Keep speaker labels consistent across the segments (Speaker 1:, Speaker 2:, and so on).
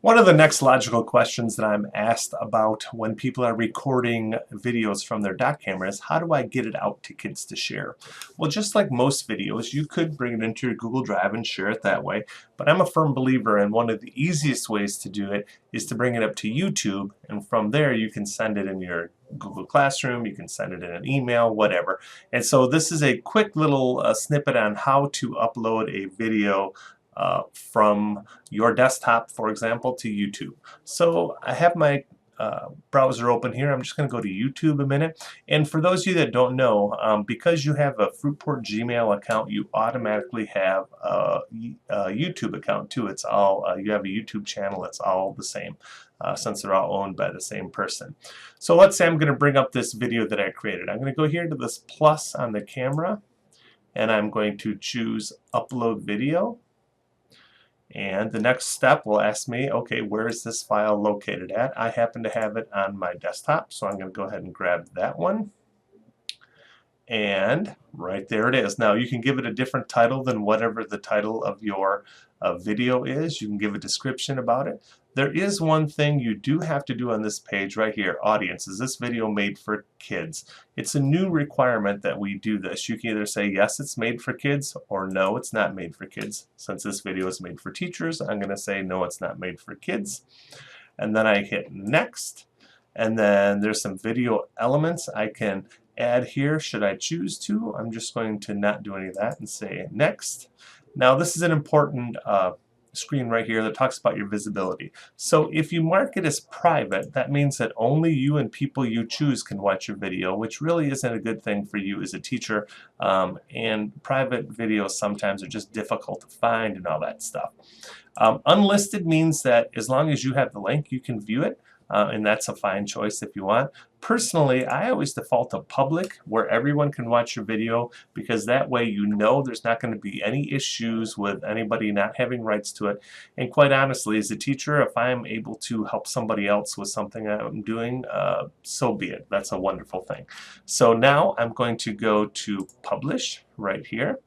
Speaker 1: One of the next logical questions that I'm asked about when people are recording videos from their dock camera is, how do I get it out to kids to share? Well, just like most videos, you could bring it into your Google Drive and share it that way, but I'm a firm believer in one of the easiest ways to do it is to bring it up to YouTube, and from there you can send it in your Google Classroom, you can send it in an email, whatever. And so this is a quick little snippet on how to upload a video from your desktop, for example, to YouTube. So I have my browser open here. I'm just going to go to YouTube a minute. And for those of you that don't know, because you have a Fruitport Gmail account, you automatically have a YouTube account too. It's all you have a YouTube channel. It's all the same. Since they're all owned by the same person. So let's say I'm going to bring up this video that I created. I'm going to go here to this plus on the camera, and I'm going to choose Upload Video. And the next step will ask me, okay, where is this file located at? I happen to have it on my desktop, so I'm going to go ahead and grab that one. And right there it is. Now you can give it a different title than whatever the title of your video is. You can give a description about it. There is one thing you do have to do on this page right here. Audience, is this video made for kids? It's a new requirement that we do this. You can either say yes, it's made for kids, or no, it's not made for kids. Since this video is made for teachers, I'm going to say no, it's not made for kids. And then I hit next. And then there's some video elements I can add here should I choose to. I'm just going to not do any of that and say next. Now this is an important screen right here that talks about your visibility. So if you mark it as private, that means that only you and people you choose can watch your video, which really isn't a good thing for you as a teacher. And private videos sometimes are just difficult to find and all that stuff. Unlisted means that as long as you have the link, you can view it. And that's a fine choice if you want. Personally, I always default to public, where everyone can watch your video, because that way you know there's not going to be any issues with anybody not having rights to it. And quite honestly, as a teacher, if I'm able to help somebody else with something I'm doing, so be it. That's a wonderful thing. So now I'm going to go to publish right here,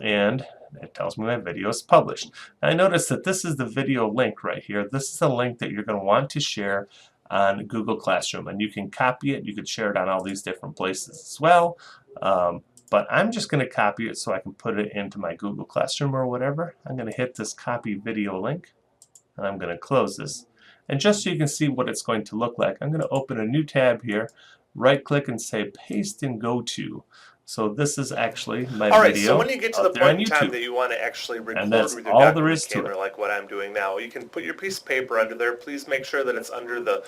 Speaker 1: and it tells me my video is published. Now I notice that this is the video link right here. This is a link that you're going to want to share on Google Classroom, and you can copy it. You could share it on all these different places as well. But I'm just going to copy it so I can put it into my Google Classroom or whatever. I'm going to hit this copy video link, and I'm going to close this. And just so you can see what it's going to look like, I'm going to open a new tab here, right click and say paste and go to. So this is actually my video.
Speaker 2: So when you get to the point in time that you want to actually record with your
Speaker 1: all there is to
Speaker 2: camera, like what I'm doing now, you can put your piece of paper under there. Please make sure that it's under the